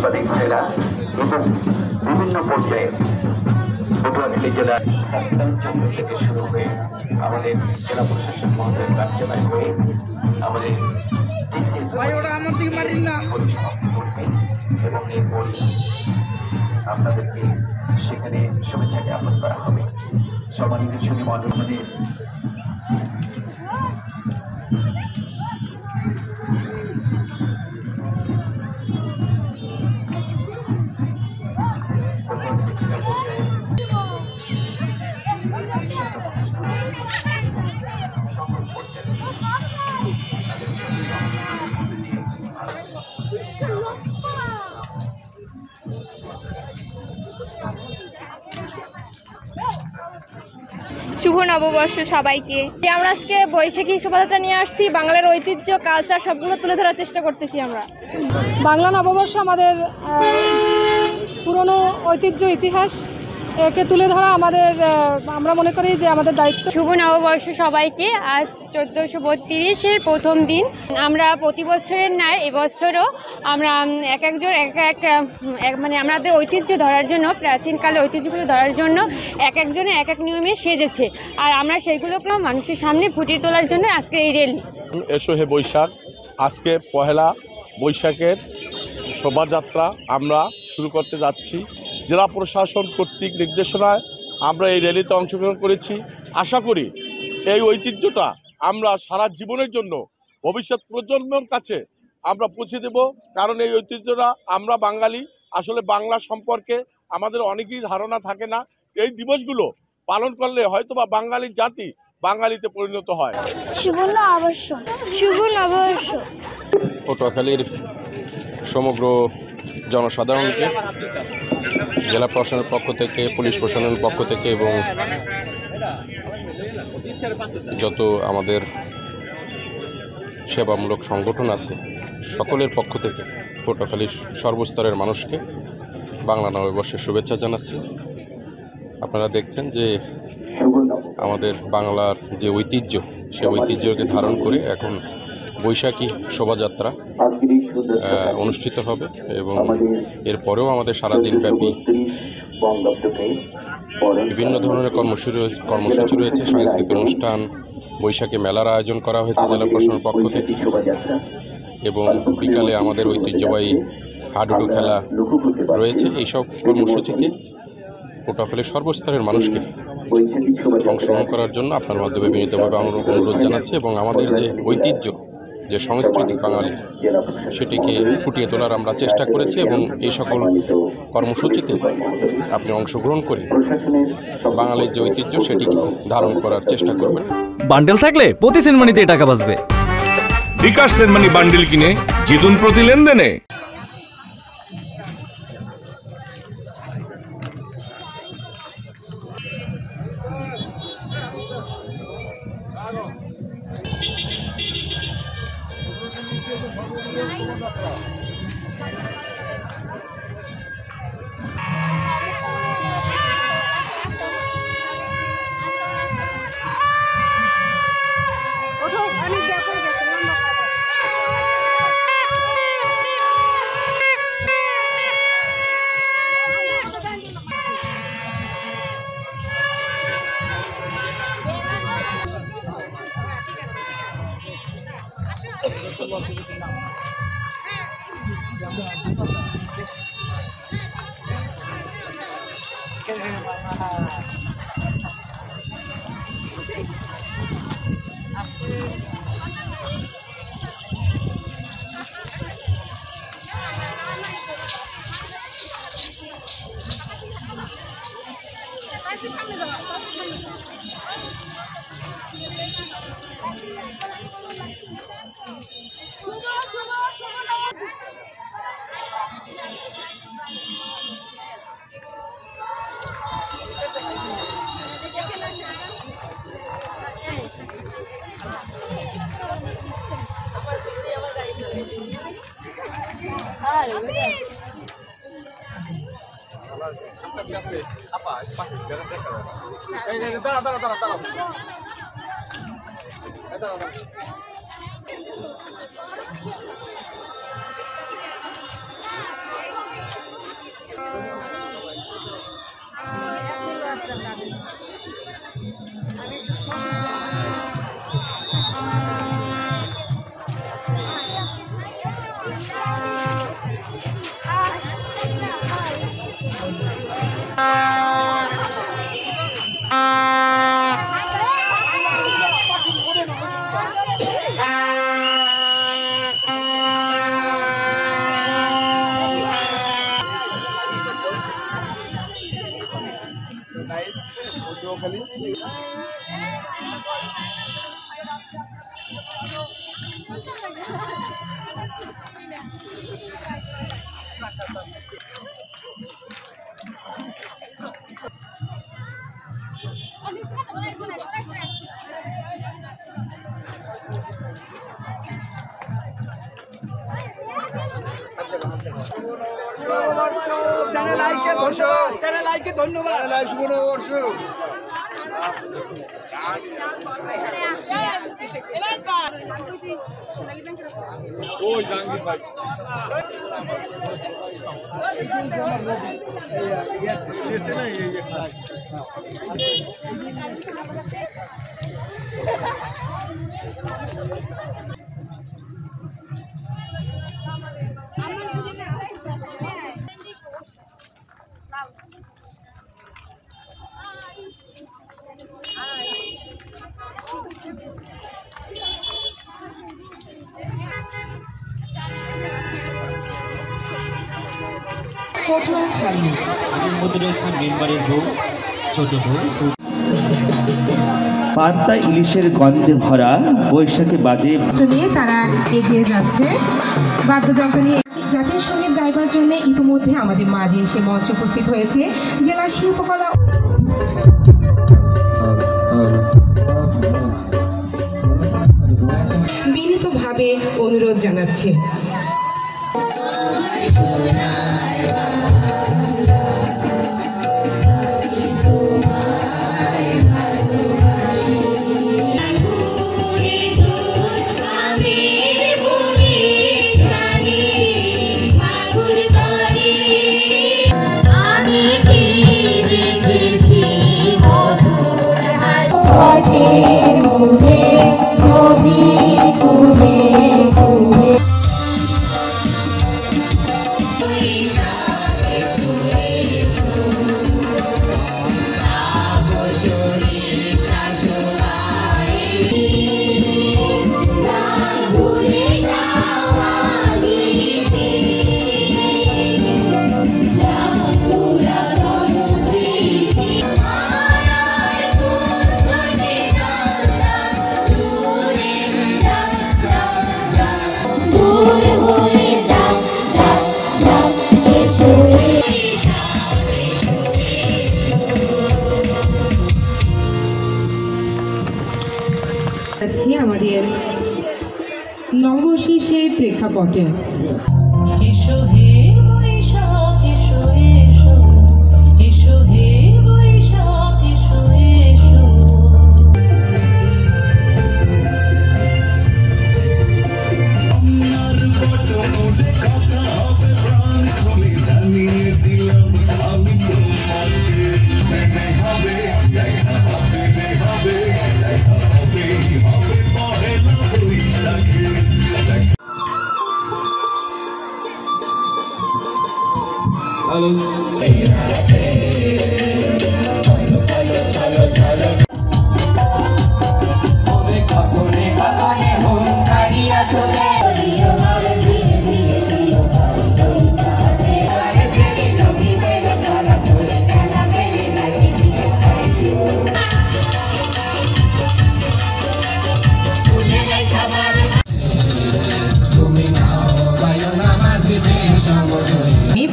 সাংবাদিক ভাইরা এবং বিভিন্ন পর্যায়ে পটুয়াখালী জেলার অঞ্চল থেকে শুরু হয়ে আমাদের জেলা প্রশাসন মহোদয়ের কার্যালয় হয়ে আমাদের এবং এরপরে আপনাদেরকে সেখানে শুভেচ্ছা জ্ঞাপন করা হবে। সম্মানিত সুধী মণ্ডল, আমাদের শুভ নববর্ষ সবাইকে। আমরা আজকে বৈশাখী শোভাযাত্রা নিয়ে আসছি, বাংলার ঐতিহ্য কালচার সবগুলো তুলে ধরার চেষ্টা করতেছি। আমরা বাংলা নববর্ষ আমাদের পুরনো ঐতিহ্য ইতিহাস একে তুলে ধরা আমাদের, আমরা মনে করি যে আমাদের দায়িত্ব। শুভ নববর্ষ সবাইকে। আজ 1432-এর প্রথম দিন। আমরা প্রতি বছরের ন্যায় এবছরও আমরা একজন মানে আমাদের ঐতিহ্য ধরার জন্য, প্রাচীনকালে ঐতিহ্যগুলো ধরার জন্য একজনে এক এক নিয়মে সেজেছে, আর আমরা সেইগুলোকেও মানুষের সামনে ফুটিয়ে তোলার জন্য আজকে এই র্যালি। এসো হে বৈশাখ। আজকে পহেলা বৈশাখের শোভাযাত্রা আমরা শুরু করতে যাচ্ছি। জেলা প্রশাসন কর্তৃক নির্দেশনায় আমরা এই র্যালিতে অংশগ্রহণ করেছি। আশা করি এই ঐতিহ্যটা আমরা সারা জীবনের জন্য ভবিষ্যৎ প্রজন্মের কাছে আমরা পৌঁছে দেব। কারণ এই ঐতিহ্যটা, আমরা বাঙালি, আসলে বাংলা সম্পর্কে আমাদের অনেকেই ধারণা থাকে না। এই দিবসগুলো পালন করলে হয়তোবা বাঙালি জাতি বাঙালিতে পরিণত হয়। শুভ নববর্ষ। শুভ নববর্ষ। পটুয়াখালীর সমগ্র জনসাধারণকে জেলা প্রশাসনের পক্ষ থেকে, পুলিশ প্রশাসনের পক্ষ থেকে এবং যত আমাদের সেবামূলক সংগঠন আছে সকলের পক্ষ থেকে পটুয়াখালীর সর্বস্তরের মানুষকে বাংলা নববর্ষের শুভেচ্ছা জানাচ্ছি। আপনারা দেখছেন যে আমাদের বাংলার যে ঐতিহ্য, সে ঐতিহ্যকে ধারণ করে এখন বৈশাখী শোভাযাত্রা অনুষ্ঠিত হবে এবং এরপরেও আমাদের সারাদিন ব্যাপী বিভিন্ন ধরনের কর্মসূচি রয়েছে। সাংস্কৃতিক অনুষ্ঠান, বৈশাখী মেলার আয়োজন করা হয়েছে জেলা প্রশাসনের পক্ষ থেকে এবং বিকালে আমাদের ঐতিহ্যবাহী হাডুডু খেলা রয়েছে। এইসব কর্মসূচিতে পটুয়াখালীর সর্বস্তরের মানুষকে অংশগ্রহণ করার জন্য আপনার মাধ্যমে বিনীতভাবে অনুরোধ জানাচ্ছি এবং আমাদের যে ঐতিহ্য, যে সাংস্কৃতিক বাঙালির, সেটিকে ফুটিয়ে তোলার আমরা চেষ্টা করেছি এবং এই সকল কর্মসূচিতে আপনি অংশগ্রহণ করে বাঙালির যে ঐতিহ্য সেটিকে ধারণ করার চেষ্টা করবেন। বান্ডেল থাকলে প্রতি সেনমানিতে টাকা বাঁচবে। বিকাশ সেনমানি বান্ডেল কিনে জিতুন প্রতি লেনদেনে। পটুয়াখালী এর মধ্যে রয়েছে মেম্বারের বউ, ছোট বউ, পান্তা ইলিশের গন্ধে ভরা বৈশাখী বাজে নিয়ে তারা এগিয়ে যাচ্ছে বাদ্যযন্ত্র নিয়ে। জাতীয় সঙ্গীত গাইবার জন্য ইতিমধ্যে আমাদের মাঝে এসে মঞ্চে উপস্থিত হয়েছে জেলা শিল্পকলা বিনীতভাবে অনুরোধ জানাচ্ছে। আমাদের নবশেষের প্রেক্ষাপটে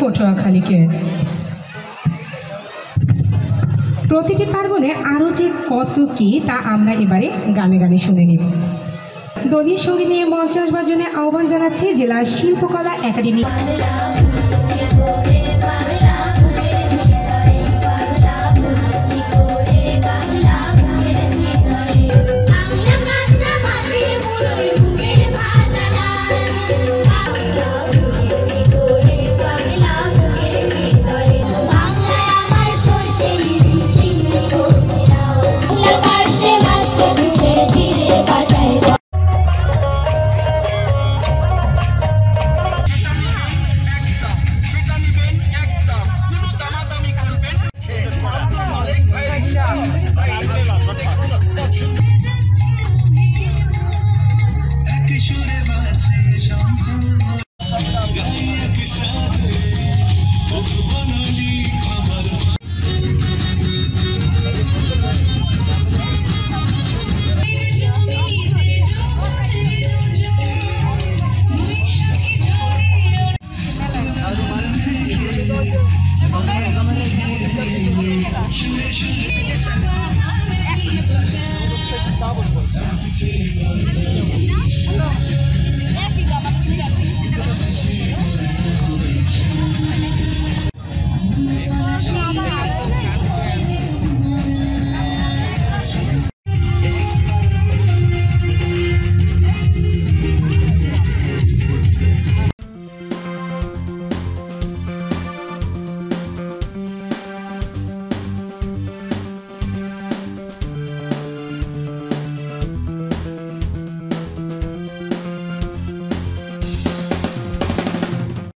পটুয়াখালীকে প্রতিটি পার্বণে আরো যে কত কি তা আমরা এবারে গানে গানে শুনে নিব। দলীয় সঙ্গীত নিয়ে মঞ্চে আসবার জন্য আহ্বান জানাচ্ছি জেলা শিল্পকলা একাডেমি। একসাথে